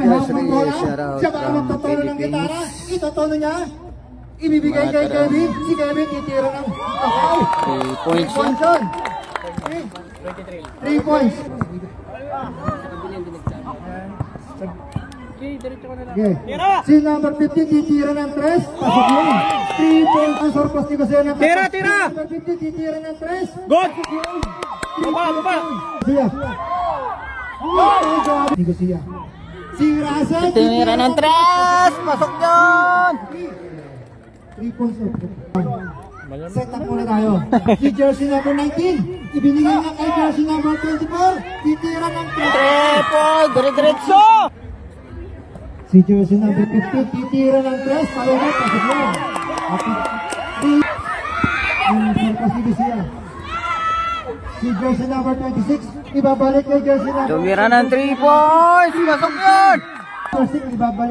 may hawak ng bola. Shout out Siya baka from magtotono ng Philippines. gitara. Itotono niya. Ibibigay kay Kevin. Si Kevin titira ng foul. 3 points. 3 points yun. 3 points. Okay. Si number 15 titira ng 3. Pasok yun. 3 points ang surplus ni Jose ng Tira! Number 15 titira ng 3. Good! Pasok yun. Baba! Siya. Ni Garcia. Si Russell Tinira ng 3. Pasok yun. 3 points. Set up muna tayo. Si jersey number 19. Ibinigay na kay jersey number 24. Titira ng 3. Point. Dire-diretso. Si jersey number 15. Titira ng 3. Palagot. Pasok yun. Si jersey number 26. Ibabalik kay jersey number Tumira ng 3 points. Pasok yun. 26. Ibabalik.